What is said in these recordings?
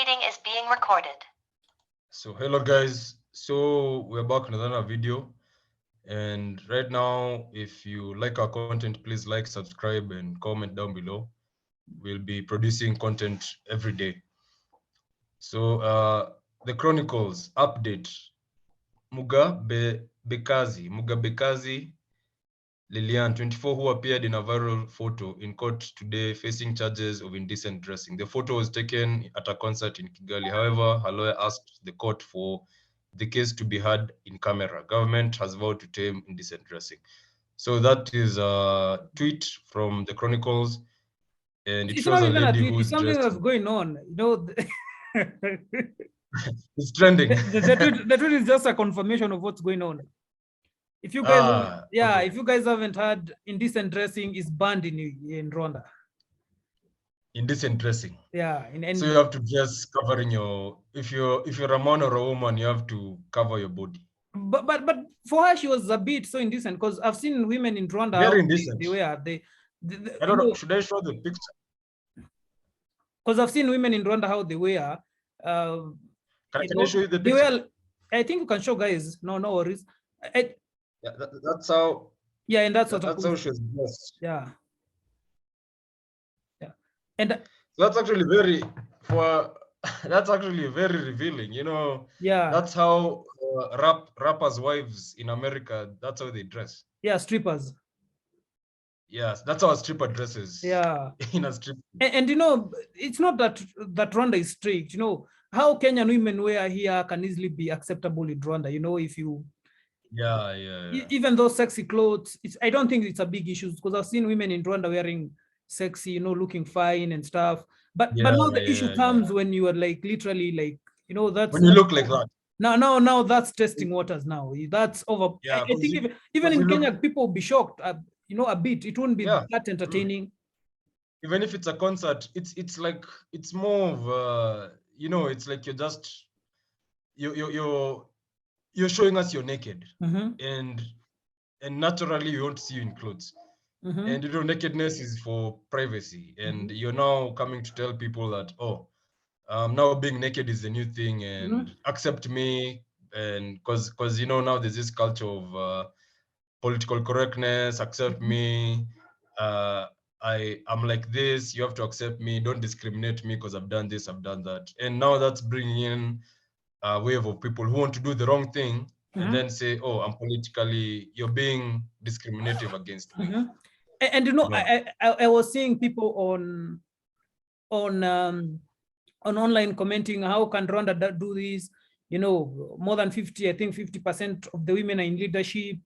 meeting is being recorded. So hello guys, so we're back with another video, and right now if you like our content, please like, subscribe and comment down below. We'll be producing content every day. So the Chronicles update. Mugabekazi Lilian, 24, who appeared in a viral photo in court today facing charges of indecent dressing. The photo was taken at a concert in Kigali. However, her lawyer asked the court for the case to be heard in camera. Government has vowed to tame indecent dressing. So that is a tweet from the Chronicles, and it It's shows not a even a lady tweet. who's It's something dressed. that's going on. It's trending. The tweet is just a confirmation of what's going on. If you guys, Okay. if you guys haven't heard, indecent dressing is banned in Rwanda. Indecent dressing. Yeah, so you have to dress covering your. If you're a man or a woman, you have to cover your body. But for her, she was a bit so indecent because I've seen women in Rwanda. Very indecent. They wear I don't know. Should I show the picture? Because I've seen women in Rwanda how they wear. Can I show you the picture? Well, I think you can show guys. No worries. Yeah, that's how. Yeah, and that's how she was dressed. Yeah. And that's actually very that's actually very revealing. Yeah. That's how rappers' wives in America. That's how they dress. Yeah, strippers. Yes, that's how a stripper dresses. Yeah. In a strip. And it's not that Rwanda is strict. How Kenyan women wear here can easily be acceptable in Rwanda. If you. Yeah. Even those sexy clothes, I don't think it's a big issue because I've seen women in Rwanda wearing sexy, looking fine and stuff. But now the issue comes when you are like literally like, that's when you look like that. Now that's testing waters now. That's over. Yeah, I think even in Kenya, people will be shocked, a bit. It won't be that entertaining. Even if it's a concert, it's like, it's more of, it's like you're showing us you're naked. And naturally you won't see you in clothes. And nakedness is for privacy, and you're now coming to tell people that now being naked is the new thing, and accept me, and because now there's this culture of political correctness. Accept me. I'm like this, you have to accept me, don't discriminate me because I've done this, I've done that. And now that's bringing in a wave of people who want to do the wrong thing and then say, you're being discriminative against me. And I was seeing people on online commenting, how can Rwanda do this? More than 50% of the women are in leadership.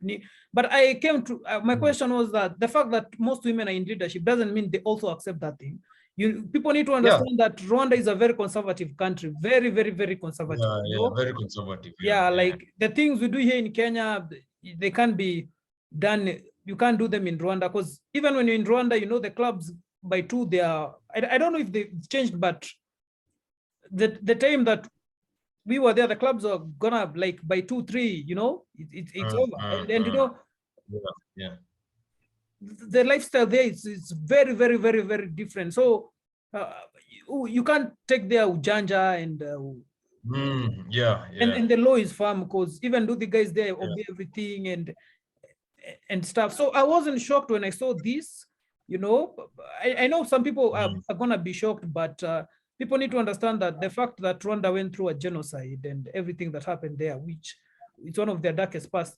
But I came to my question was that the fact that most women are in leadership doesn't mean they also accept that thing. People need to understand that Rwanda is a very conservative country, very, very, very conservative. Very conservative. Like the things we do here in Kenya, they can't be done. You can't do them in Rwanda, because even when you're in Rwanda, the clubs by 2, they are, I don't know if they changed, but the time that we were there, the clubs are gonna like by 2, 3, it's over. And the lifestyle there is very, very, very, very different. So you can't take their ujanja and and the law is firm, because even though the guys there obey everything and stuff. So I wasn't shocked when I saw this. I know some people are gonna be shocked, but people need to understand that the fact that Rwanda went through a genocide and everything that happened there, which it's one of their darkest past,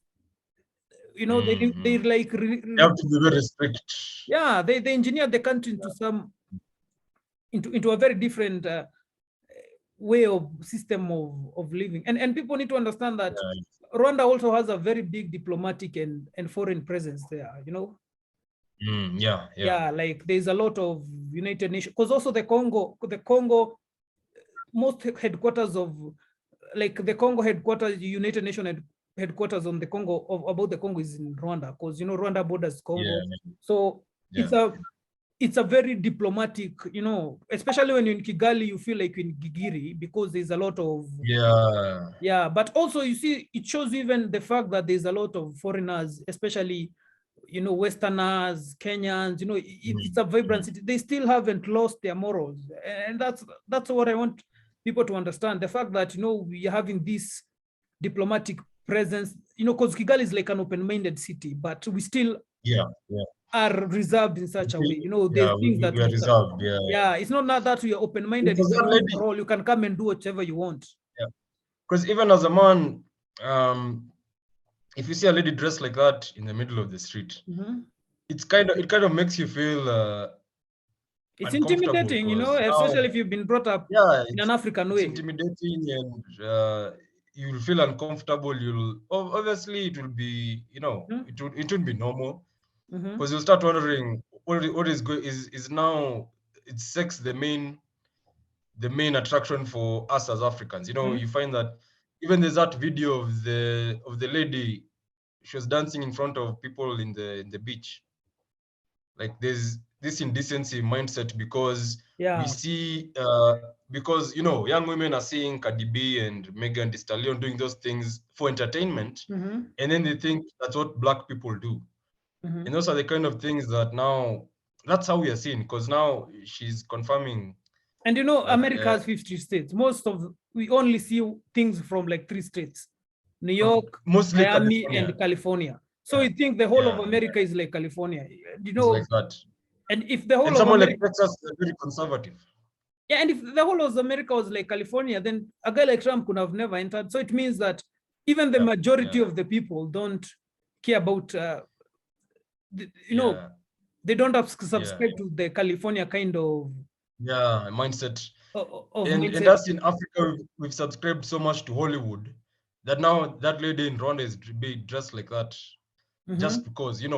they like they have to be very strict. Yeah, they engineered the country into a very different way of system of living, and people need to understand that Rwanda also has a very big diplomatic and foreign presence there. Like there's a lot of United Nations, because also the Congo, most headquarters of, like the Congo headquarters, United Nations headquarters on the Congo, about the Congo, is in Rwanda, because Rwanda borders Congo. So it's a very diplomatic, especially when you're in Kigali, you feel like you're in Gigiri, because there's a lot of but also you see, it shows even the fact that there's a lot of foreigners, especially Westerners, Kenyans. It's a vibrant city. They still haven't lost their morals, and that's what I want people to understand the fact that, we are having this diplomatic presence, because Kigali is like an open-minded city, but we still are reserved in such a way. There's things that we are reserved. Yeah, it's not that we are open-minded. It's that lady, for all, you can come and do whatever you want. Yeah, because even as a man, if you see a lady dressed like that in the middle of the street, it kind of makes you feel it's intimidating, especially if you've been brought up in an African way. It's intimidating, and you'll feel uncomfortable. Obviously it will be, it would be normal, because you'll start wondering what is now. It's sex the main attraction for us as Africans. You find that even there's that video of the lady. She was dancing in front of people in the beach. Like, there's this indecency mindset, because we see because young women are seeing Cardi B and Megan Thee Stallion doing those things for entertainment, and then they think that's what Black people do. And those are the kind of things that now, that's how we are seeing, because now she's confirming. And America has 50 states. We only see things from like 3 states: New York, mostly Miami, California. and California. So you think the whole of America is like California, It's like that. And if the whole and of someone America, like Texas is very conservative. Yeah, and if the whole of America was like California, then a guy like Trump could have never entered. So it means that even the majority of the people don't care about, they don't have subscribe to the California kind of mindset. Mindset. And that's in Africa. We've subscribed so much to Hollywood that now that lady in Rwanda is being dressed like that, just because, you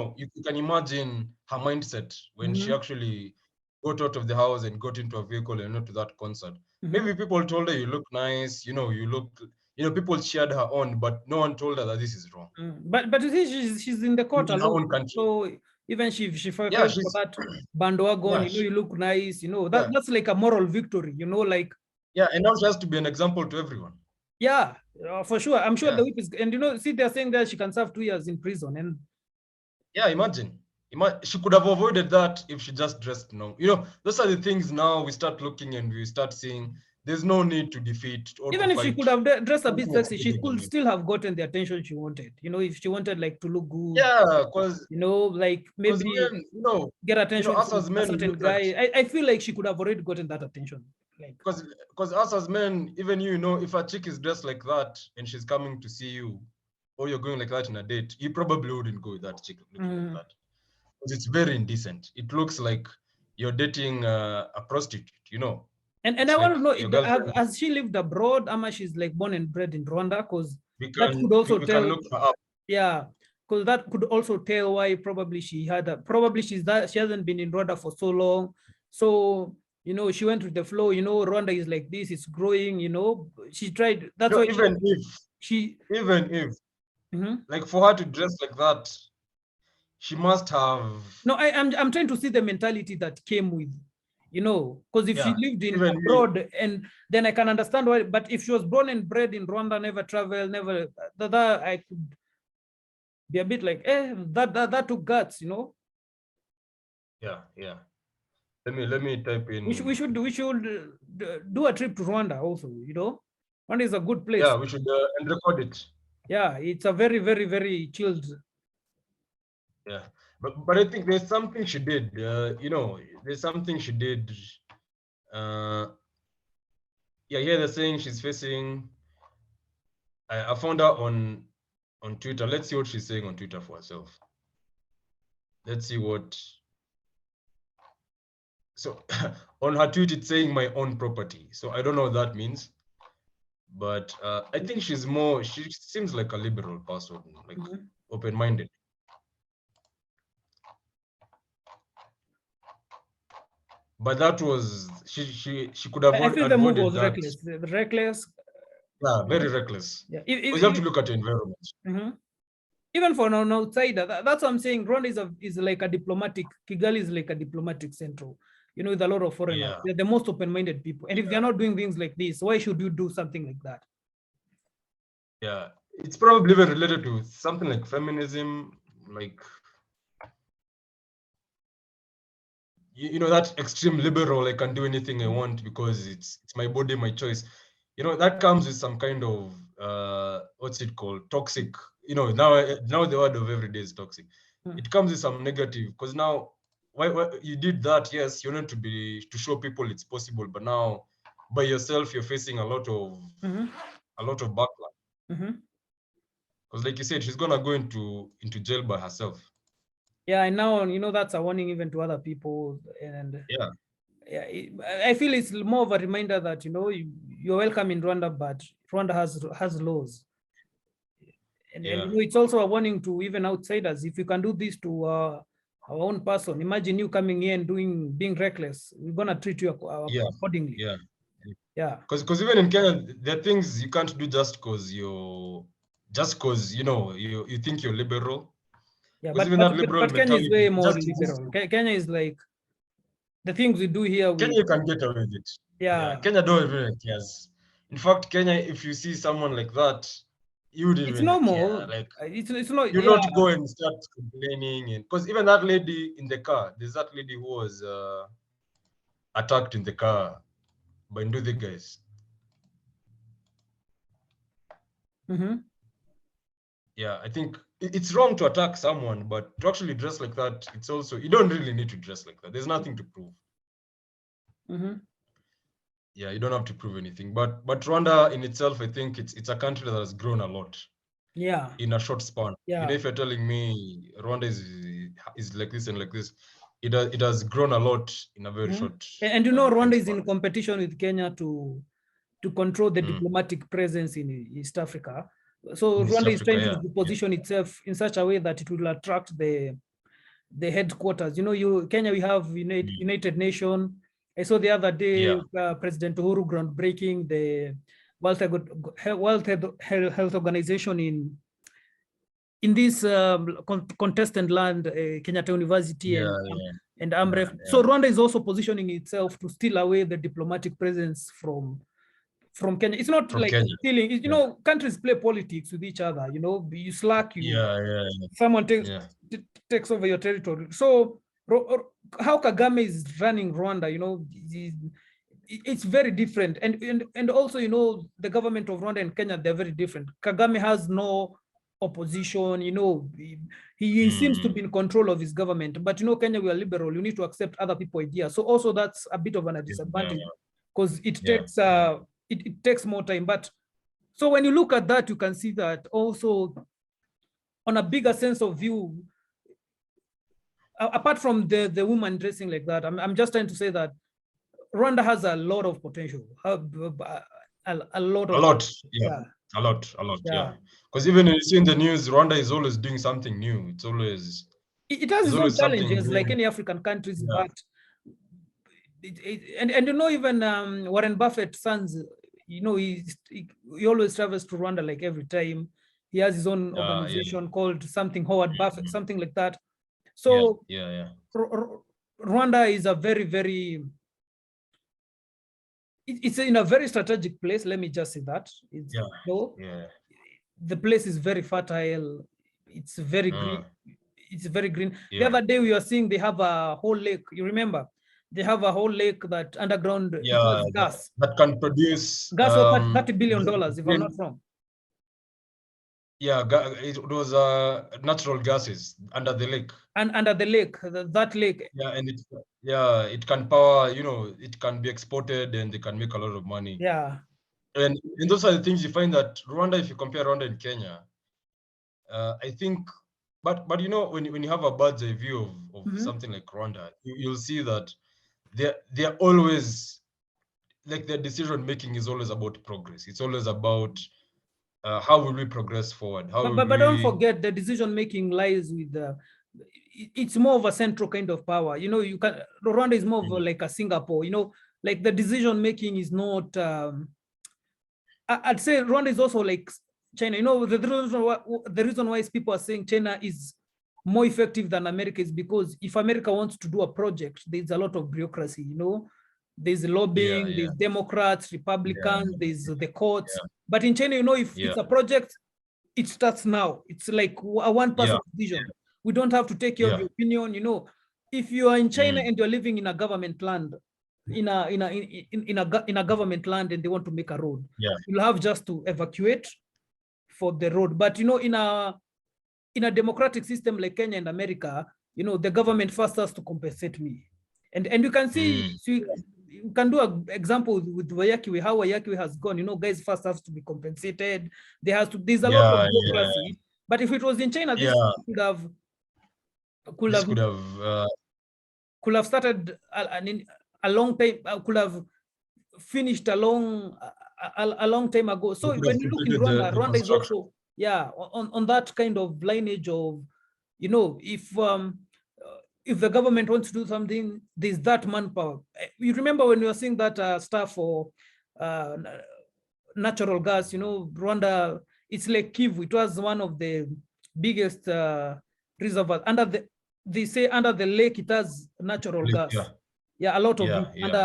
can imagine her mindset when she actually got out of the house and got into a vehicle and went to that concert. Maybe people told her, you look nice, you look, people cheered her on, but no one told her that this is wrong. But you see, she's in the court in her own country. So even she for that bandwagon, you look nice, that's like a moral victory, like. Yeah, and now she has to be an example to everyone. Yeah, for sure. I'm sure the whip is, and see, they're saying that she can serve 2 years in prison. And yeah, imagine she could have avoided that if she just dressed those are the things now we start looking and we start seeing there's no need to defeat or even if fight. she could have dressed a bit sexy, she could still have gotten the attention she wanted, if she wanted like to look good, because like maybe get attention us from as men, a certain guy. I feel like she could have already gotten that attention, like, because us as men, even if a chick is dressed like that and she's coming to see you, or you're going like that in a date, you probably wouldn't go with that chick looking like that, because it's very indecent. It looks like you're dating a prostitute, And I want to know, has she lived abroad? Ama she's like born and bred in Rwanda? Because that could also tell. Can look her up. Yeah, because that could also tell why probably she hasn't been in Rwanda for so long. So she went with the flow. Rwanda is like this; it's growing. She tried. That's why even if like for her to dress like that, she must have. No, I'm trying to see the mentality that came with, because if she lived in abroad, and then I can understand why. But if she was born and bred in Rwanda, never traveled, never, that I could be a bit like, that took guts, Yeah. Let me type in. We should do a trip to Rwanda also. Rwanda is a good place. Yeah, we should and record it. Yeah, it's a very, very, very chilled. Yeah, but I think there's something she did. There's something she did. Here they're saying she's facing. I found her on Twitter. Let's see what she's saying on Twitter for herself. Let's see what. So on her tweet, it's saying my own property. So I don't know what that means. But I think she seems like a liberal person, like open-minded. But that was she could have. I feel the move was reckless. Reckless. Yeah, very reckless. Yeah, because you have to look at the environment. Even for an outsider, that's what I'm saying. Rwanda is like a diplomatic. Kigali is like a diplomatic central. With a lot of foreigners. They're the most open-minded people. And if they're not doing things like this, why should you do something like that? Yeah, it's probably even related to something like feminism, like. you know, that extreme liberal, I can do anything I want because it's my body, my choice. You know, that comes with some kind of what's it called, toxic. You know, now the word of every day is toxic. It comes with some negative, because now why you did that? Yes, you want to show people it's possible, but now by yourself you're facing a lot of backlash. Because like you said, she's gonna go into jail by herself. Yeah, and now, you know, that's a warning even to other people. And yeah, I feel it's more of a reminder that, you know, you're welcome in Rwanda, but Rwanda has laws. And you know, it's also a warning to even outsiders. If you can do this to our own person, imagine you coming here and being reckless. We're gonna treat you accordingly. Yeah. Because even in Kenya, there are things you can't do just because you know you think you're liberal. Yeah, but Kenya is way more liberal. Kenya is like, the things we do here. Kenya, you can get away with it. Yeah. Kenya don't even care. In fact, Kenya, if you see someone like that, you wouldn't it's even normal. care. Like, it's not. You not go and start complaining, and because even that lady in the car, there's that lady who was attacked in the car by Nduthi guys. Yeah, I think it's wrong to attack someone, but to actually dress like that, it's also, you don't really need to dress like that. There's nothing to prove. Yeah, you don't have to prove anything. But Rwanda in itself, I think it's a country that has grown a lot. Yeah. In a short span. Yeah. You know, if you're telling me Rwanda is like this and like this, it has grown a lot in a very short. And you know, Rwanda is in competition with Kenya to control the diplomatic presence in East Africa. So Rwanda is trying to position itself in such a way that it will attract the headquarters. You know, Kenya, we have United Nations. I saw the other day President Uhuru groundbreaking the World Health Organization in this contested land, Kenyatta University and AMREF. So Rwanda is also positioning itself to steal away the diplomatic presence from Kenya. It's not like stealing. You know, countries play politics with each other. You know, you slack, someone takes over your territory. So how Kagame is running Rwanda, you know, it's very different. And also, you know, the government of Rwanda and Kenya, they're very different. Kagame has no opposition, you know, he seems to be in control of his government. But, you know, Kenya, we are liberal. You need to accept other people's ideas. So also that's a bit of a disadvantage because it takes it takes more time. But so when you look at that, you can see that also on a bigger sense of view, apart from the woman dressing like that, I'm just trying to say that Rwanda has a lot of potential, a lot. Yeah. Because even you see in the news, Rwanda is always doing something new. It's always it has its own challenges like any African countries, but and you know, even Warren Buffett's sons, you know, he always travels to Rwanda like every time. He has his own organization called something Howard Buffett, something like that. So Rwanda is a very it's in a very strategic place. Let me just say that. The place is very fertile. It's very green. It's very green. The other day we were seeing they have a whole lake. You remember? They have a whole lake that underground gas that can produce gas for $30 billion, if I'm not wrong. Yeah, it was natural gases under the lake. And under the lake, that lake. Yeah, and it can power, you know, it can be exported and they can make a lot of money. Yeah. And those are the things you find that Rwanda, if you compare Rwanda and Kenya, I think, but you know, when you have a bird's eye view of something like Rwanda, you'll see that they're always, like, their decision making is always about progress. It's always about how will we progress forward? But don't forget, the decision making lies with it's more of a central kind of power. You know, Rwanda is more of like a Singapore. You know, like the decision making is not. I'd say Rwanda is also like China. You know, the reason why people are saying China is more effective than America is because if America wants to do a project, there's a lot of bureaucracy. You know, there's lobbying, there's Democrats, Republicans, there's the courts. But in China, you know, if it's a project, it starts now. It's like a one-person decision. We don't have to take your opinion. You know, if you are in China and you're living in a government land, in a government land, and they want to make a road, you'll have just to evacuate for the road. But in a democratic system like Kenya and America, the government first has to compensate me. And you can see, you can do an example with Wayakiwe, how Wayakiwe has gone. Guys first have to be compensated. There's a lot of bureaucracy. But if it was in China, this could have started a long time, could have finished a long time ago. So when you look in Rwanda, Rwanda is also on that kind of lineage of, if the government wants to do something, there's that manpower. You remember when we were seeing that stuff for natural gas, Rwanda, it's like Kivu. It was one of the biggest reservoirs. They say under the lake, it has natural gas. A lot of it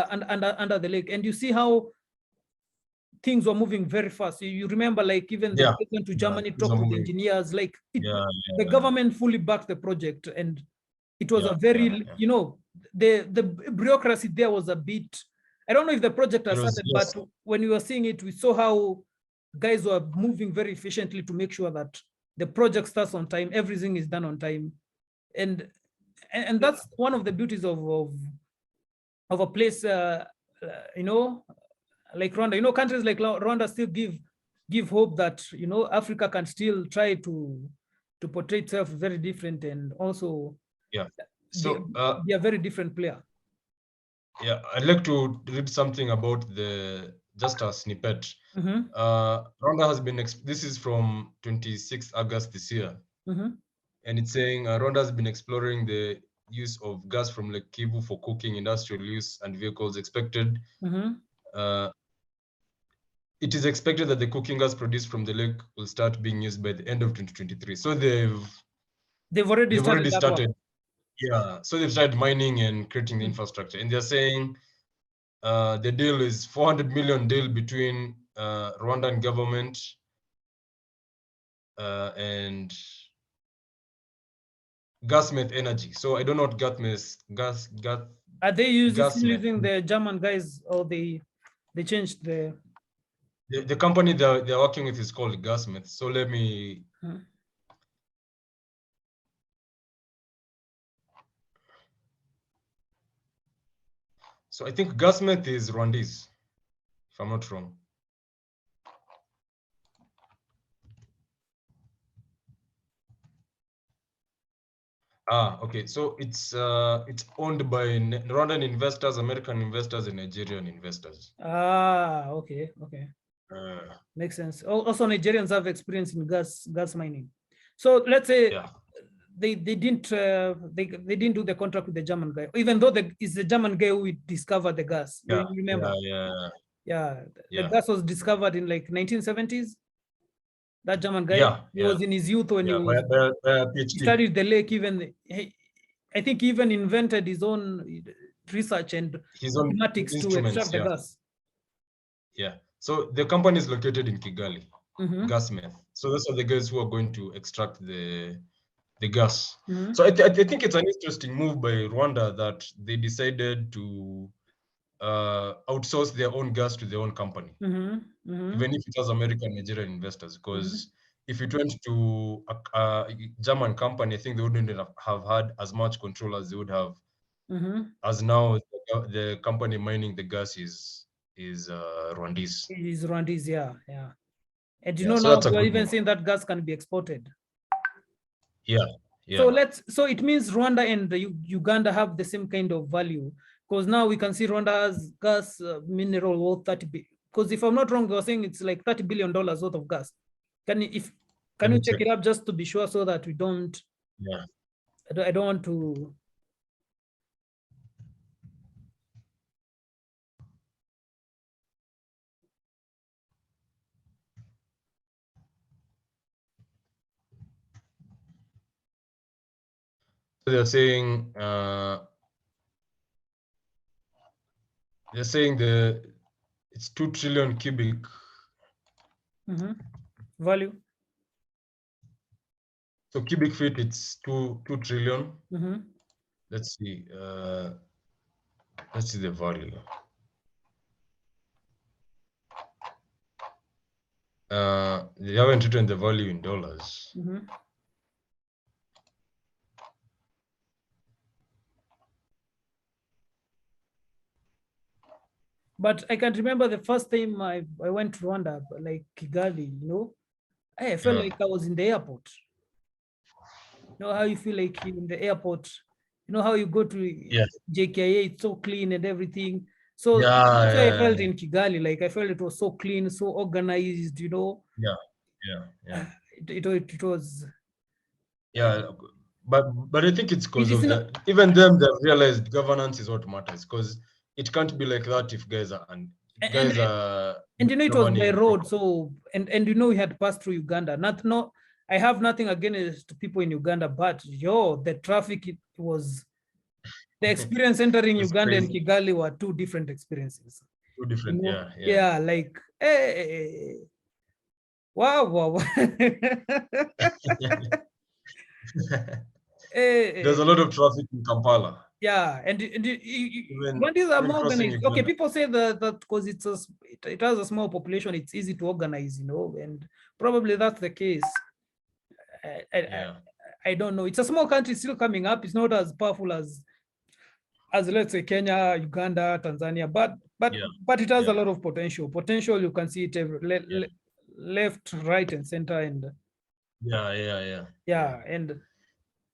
under the lake. And you see how things were moving very fast. You remember, like, even the president to Germany talked to the engineers, like the government fully backed the project, and it was a very, the bureaucracy there was a bit, I don't know if the project has started, but when we were seeing it, we saw how guys were moving very efficiently to make sure that the project starts on time, everything is done on time. And that's one of the beauties of a place, like Rwanda. Countries like Rwanda still give hope that Africa can still try to portray itself very different, and also be a very different player. I'd like to read something about just a snippet. Rwanda has been, this is from 26 August this year, and it's saying Rwanda has been exploring the use of gas from Lake Kivu for cooking, industrial use, and vehicles. It is expected that the cooking gas produced from the lake will start being used by the end of 2023. So they've already started. So they've started mining and creating the infrastructure, and they're saying the deal is 400 million deal between Rwandan government and Gasmet Energy. So I don't know what gas. Are they using the German guys, or they changed the company they're working with is called Gasmet. So let me. So I think Gasmet is Rwandese, if I'm not wrong. Okay. So it's owned by Rwandan investors, American investors, and Nigerian investors. Okay. Makes sense. Also, Nigerians have experience in gas mining. So let's say they didn't do the contract with the German guy, even though it's the German guy who discovered the gas. You remember? The gas was discovered in like 1970s. That German guy, he was in his youth when he studied the lake. Even I think he even invented his own research and his own mathematics to extract the gas. So the company is located in Kigali, Gasmeth. So those are the guys who are going to extract the gas. So I think it's an interesting move by Rwanda that they decided to outsource their own gas to their own company, even if it has American, Nigerian investors. Because if it went to a German company, I think they wouldn't have had as much control as they would have. As now, the company mining the gas is Rwandese. It is Rwandese, yeah. And now we're even saying that gas can be exported. So it means Rwanda and Uganda have the same kind of value, because now we can see Rwanda has gas mineral worth 30 billion. Because if I'm not wrong, they were saying it's like $30 billion worth of gas. Can you check it up just to be sure, so that we don't? I don't want to. So they're saying it's 2 trillion cubic value. So cubic feet, it's 2 trillion. let's see. Let's see the value. They haven't written the value in dollars. But I can remember the first time I went to Rwanda, like Kigali, I felt like I was in the airport. You know how you feel like you're in the airport, how you go to JKIA, it's so clean and everything. So that's why I felt in Kigali, like I felt it was so clean, so organized, It was. Yeah, but I think it's because of that. Even them, they realized governance is what matters, because it can't be like that if guys are and it was by road. So and we had passed through Uganda. I have nothing against people in Uganda, but the traffic, it was the experience entering Uganda and Kigali were two different experiences. Two different, yeah. Like, hey, wow. There's a lot of traffic in Kampala. Yeah, and what is more organized? Okay, people say that because it has a small population, it's easy to organize, and probably that's the case. I don't know. It's a small country still coming up. It's not as powerful as let's say Kenya, Uganda, Tanzania, but it has a lot of potential. You can see it left, right, and center, and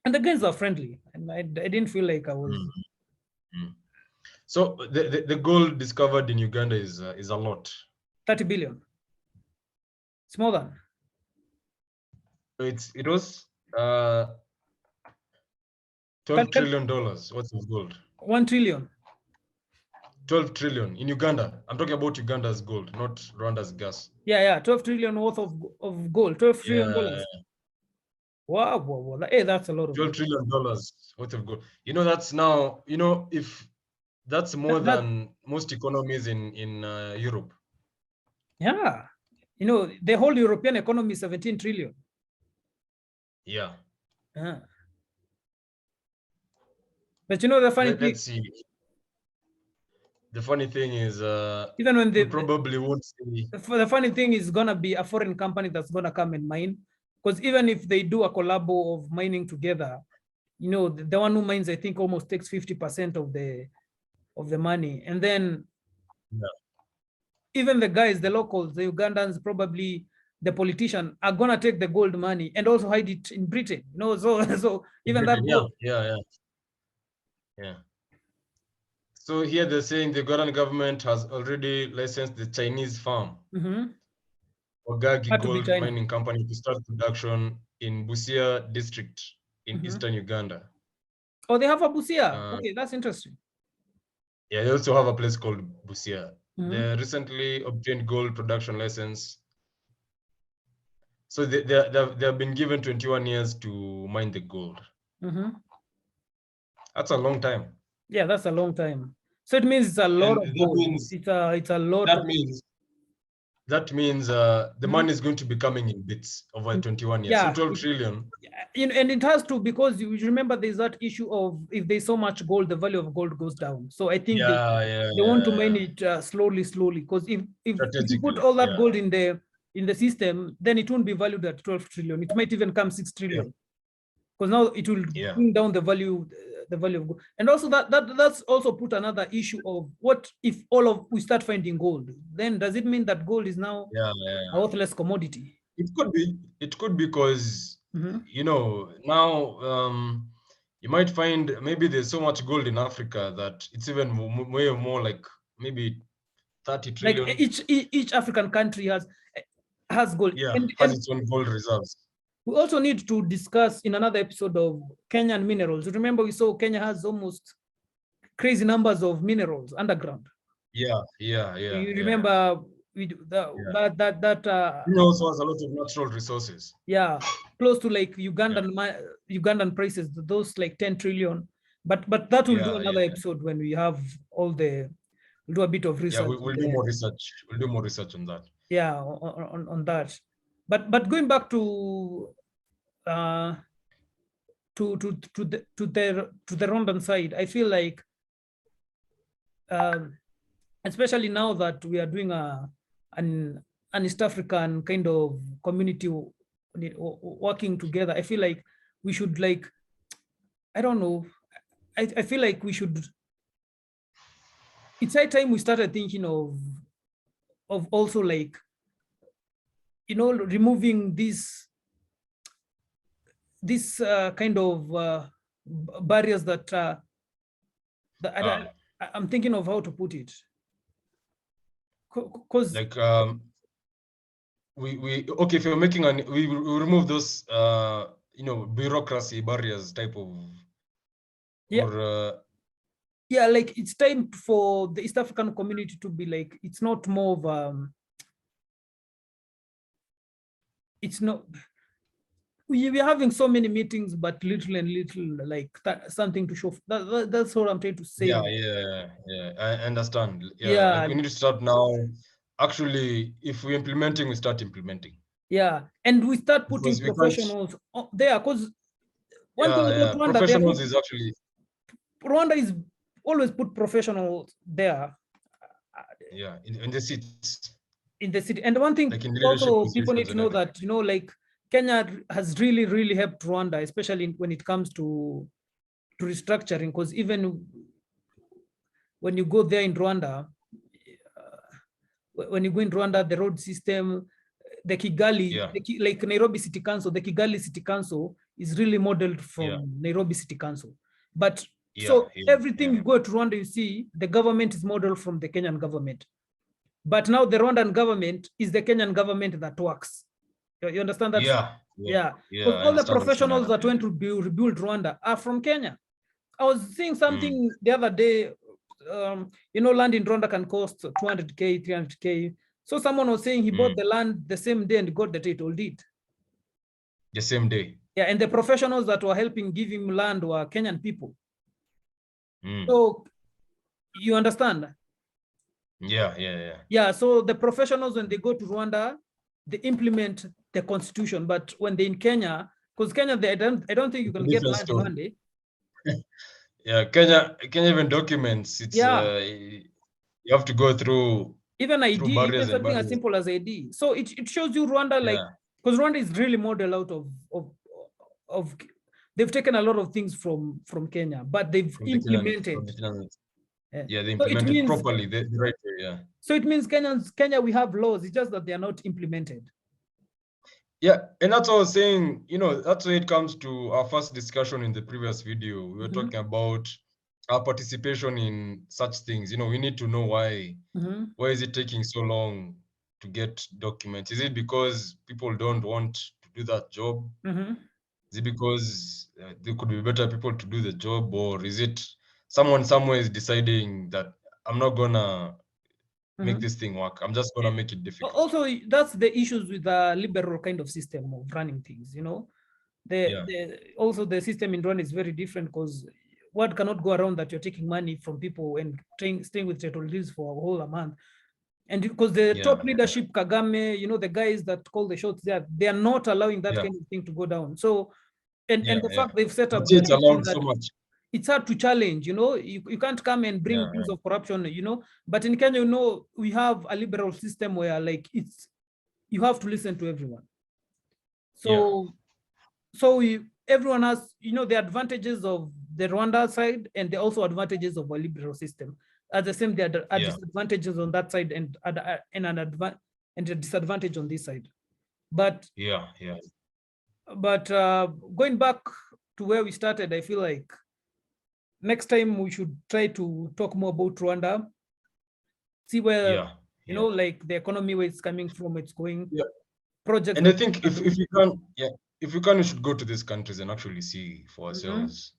and the guys are friendly, and I didn't feel like I was. So the gold discovered in Uganda is a lot. 30 billion. It's more than. It was $12 trillion worth of gold. 1 trillion. 12 trillion in Uganda. I'm talking about Uganda's gold, not Rwanda's gas. Yeah. 12 trillion worth of gold. $12 trillion. Wow. Hey, that's a lot of $12 trillion worth of gold. That's now, if that's more than most economies in Europe. Yeah. The whole European economy is 17 trillion. Yeah. But the funny thing. Let's see. The funny thing is, even when they probably won't see. The funny thing is gonna be a foreign company that's gonna come and mine, because even if they do a collabo of mining together, the one who mines, I think, almost takes 50% of the money, and then even the guys, the locals, the Ugandans, probably the politician, are gonna take the gold money and also hide it in Britain. So even that gold. Yeah. So here they're saying the Ugandan government has already licensed the Chinese firm, Ogagi Gold Mining Company, to start production in Busia district in eastern Uganda. Oh, they have a Busia. Okay, that's interesting. Yeah, they also have a place called Busia. They recently obtained gold production license. So they have been given 21 years to mine the gold. That's a long time. Yeah, that's a long time. So it means it's a lot of gold. It's a lot. That means the money is going to be coming in bits over 21 years. So 12 trillion. And it has to, because you remember there's that issue of if there's so much gold, the value of gold goes down. So I think they want to mine it slowly, because if you put all that gold in the system, then it won't be valued at 12 trillion. It might even come 6 trillion. Because now it will bring down the value of gold. And also that's also put another issue of what if we start finding gold, then does it mean that gold is now a worthless commodity? It could be because now you might find maybe there's so much gold in Africa that it's even way more, like maybe 30 trillion. Like each African country has gold. Has its own gold reserves. We also need to discuss in another episode of Kenyan minerals. Remember, we saw Kenya has almost crazy numbers of minerals underground. Yeah. You remember that Kenya also has a lot of natural resources. Yeah, close to like Ugandan prices, those like 10 trillion. But that will do another episode when we have we'll do a bit of research. Yeah, we'll do more research. We'll do more research on that. Yeah, on that. But going back to to the Rwandan side, I feel like, especially now that we are doing an East African kind of community working together, I feel like we should, like, I don't know, I feel like we should, it's high time we started thinking of also, like, removing this kind of barriers that I'm thinking of how to put it, because like we okay, if you're making we remove those bureaucracy barriers type of, yeah, or yeah, like, it's time for the East African community to be like, it's not more of it's not, we're having so many meetings, but little and little, like, something to show. That's what I'm trying to say. Yeah, I understand. Yeah. Like, we need to start now. Actually, if we're implementing, we start implementing. Yeah, and we start putting Because we professionals there, because one thing about Rwanda, professionals is actually, Rwanda is always put professionals there. Yeah, in the seats. In the city. And one thing, like in also, people need to know that, like, Kenya has really, really helped Rwanda, especially when it comes to restructuring, because even when you go there in Rwanda, when you go in Rwanda, the road system, the Kigali, like Nairobi City Council, the Kigali City Council is really modeled from Nairobi City Council. But everything you go to Rwanda, you see the government is modeled from the Kenyan government. But now the Rwandan government is the Kenyan government that works. You understand that? Yeah. Because all the professionals that went to rebuild Rwanda are from Kenya. I was seeing something the other day, land in Rwanda can cost 200K, 300K. So someone was saying he bought the land the same day and got the title deed. The same day. Yeah, and the professionals that were helping give him land were Kenyan people. So you understand? Yeah, so the professionals, when they go to Rwanda, they implement the constitution. But when they're in Kenya, because Kenya, I don't think you can get land in one day. Yeah, Kenya even documents, it's you have to go through even ID, even something as simple as ID. So it shows you Rwanda, like, because Rwanda is really model out of they've taken a lot of things from Kenya, but they've implemented. They implemented properly the right way. So it means Kenya, we have laws, it's just that they are not implemented. Yeah, and that's what I was saying, that's when it comes to our first discussion in the previous video. We were talking about our participation in such things. We need to know why is it taking so long to get documents? Is it because people don't want to do that job? Is it because there could be better people to do the job? Or is it someone somewhere is deciding that I'm not gonna make this thing work, I'm just gonna make it difficult? Also, that's the issues with the liberal kind of system of running things. Also the system in Rwanda is very different, because word cannot go around that you're taking money from people and staying with title deeds for a whole month. And because the top leadership, Kagame, the guys that call the shots there, they are not allowing that kind of thing to go down. So, and the fact they've set up, it's allowed so much. It's hard to challenge, you can't come and bring things of corruption, but in Kenya, we have a liberal system where, like, you have to listen to everyone. So everyone has, the advantages of the Rwanda side, and the also advantages of a liberal system. At the same, there are disadvantages on that side, and a disadvantage on this side. But going back to where we started, I feel like next time we should try to talk more about Rwanda, see where like the economy, where it's coming from, it's going. Projects. And I think if we can, we should go to these countries and actually see for ourselves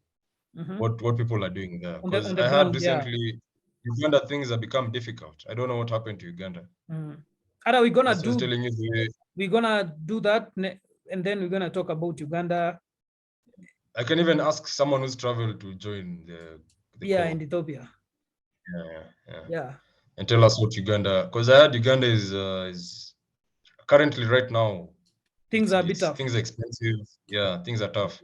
what people are doing there. Because I heard recently Uganda, things have become difficult. I don't know what happened to Uganda. What are we gonna do? We're gonna do that, and then we're gonna talk about Uganda. I can even ask someone who's traveled to join the call. In Ethiopia. Yeah. And tell us what Uganda, because I heard Uganda is currently right now things are a bit tough. Things are expensive. Yeah, things are tough.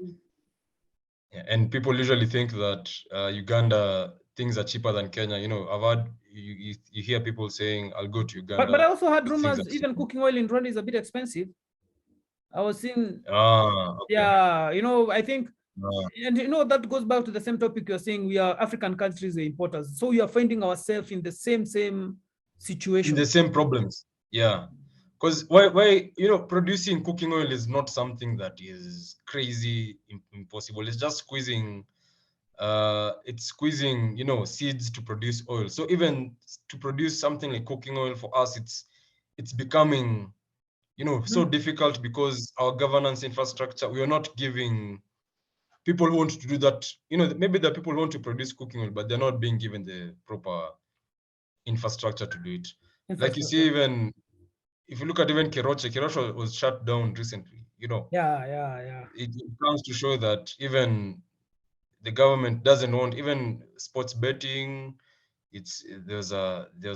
And people usually think that Uganda, things are cheaper than Kenya. You know, I've heard you hear people saying, "I'll go to Uganda." But I also heard things rumors even cooking oil in Rwanda is a bit expensive. I was seeing, okay. yeah, you know, I think, Ah. and you know, that goes back to the same topic you're saying. We are African countries, the importers, so we are finding ourselves in the same situation. In the same problems, yeah. Because why you know, producing cooking oil is not something that is crazy impossible. It's just squeezing it's squeezing, you know, seeds to produce oil. So even to produce something like cooking oil for us, it's becoming, you know, so difficult because our governance infrastructure, we are not giving people who want to do that. You know, maybe the people who want to produce cooking oil, but they're not being given the proper infrastructure to do it. Like you see, even if you look at even Keroche was shut down recently. You know, Yeah. it comes to show that even the government doesn't want even sports betting. There's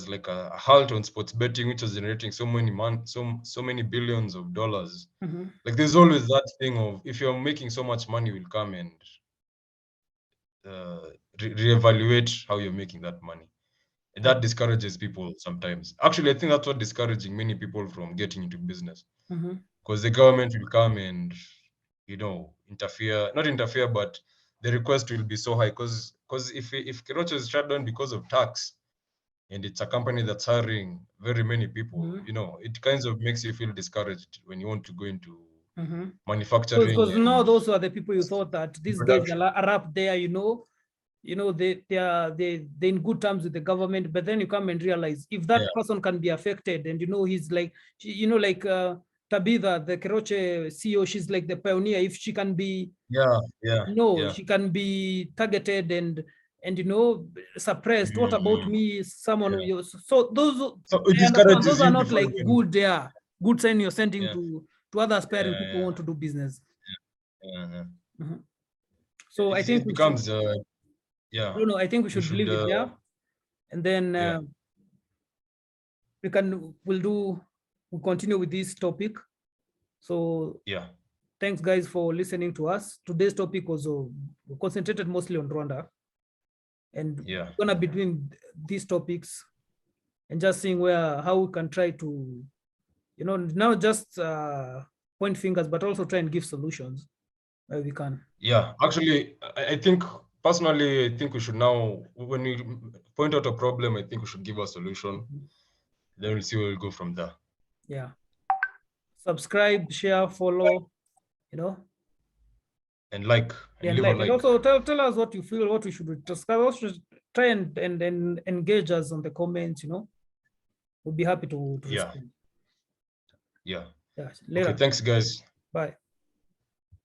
like a halt on sports betting, which is generating so many billions of dollars. Like there's always that thing of, if you're making so much money, we'll come and reevaluate how you're making that money. And that discourages people sometimes. Actually, I think that's what discouraging many people from getting into business, because the government will come and, you know, not interfere, but the request will be so high. Because if Keroche is shut down because of tax, and it's a company that's hiring very many people, you know, it kind of makes you feel discouraged when you want to go into manufacturing. Because now those are the people you thought that these guys production. are up there, you know, they're in good terms with the government, but then you come and realize if that person can be affected, and you know, he's like, you know, like Tabitha, the Keroche CEO, she's like the pioneer. If she can be, she can be targeted and you know, suppressed. What about me? Someone who, so it I understand discourages those are you not before like you can. good, good sign you're sending to other aspiring people who want to do business. So I think It we should, becomes I think we should leave it there, and then we'll continue with this topic. So thanks guys for listening to us. Today's topic was concentrated mostly on Rwanda, and we're gonna be doing these topics and just seeing how we can try to, you know, not just point fingers, but also try and give solutions where we can. Yeah, actually, I think personally, I think we should now, when we point out a problem, I think we should give a solution. Then we'll see where we'll go from there. Yeah. Subscribe, share, follow, you know. And like, and leave like. a like. And also tell us what you feel, what we should discuss. Also try and engage us on the comments, you know. We'll be happy to respond. Yeah. Yeah. Okay, Later. thanks guys. Bye.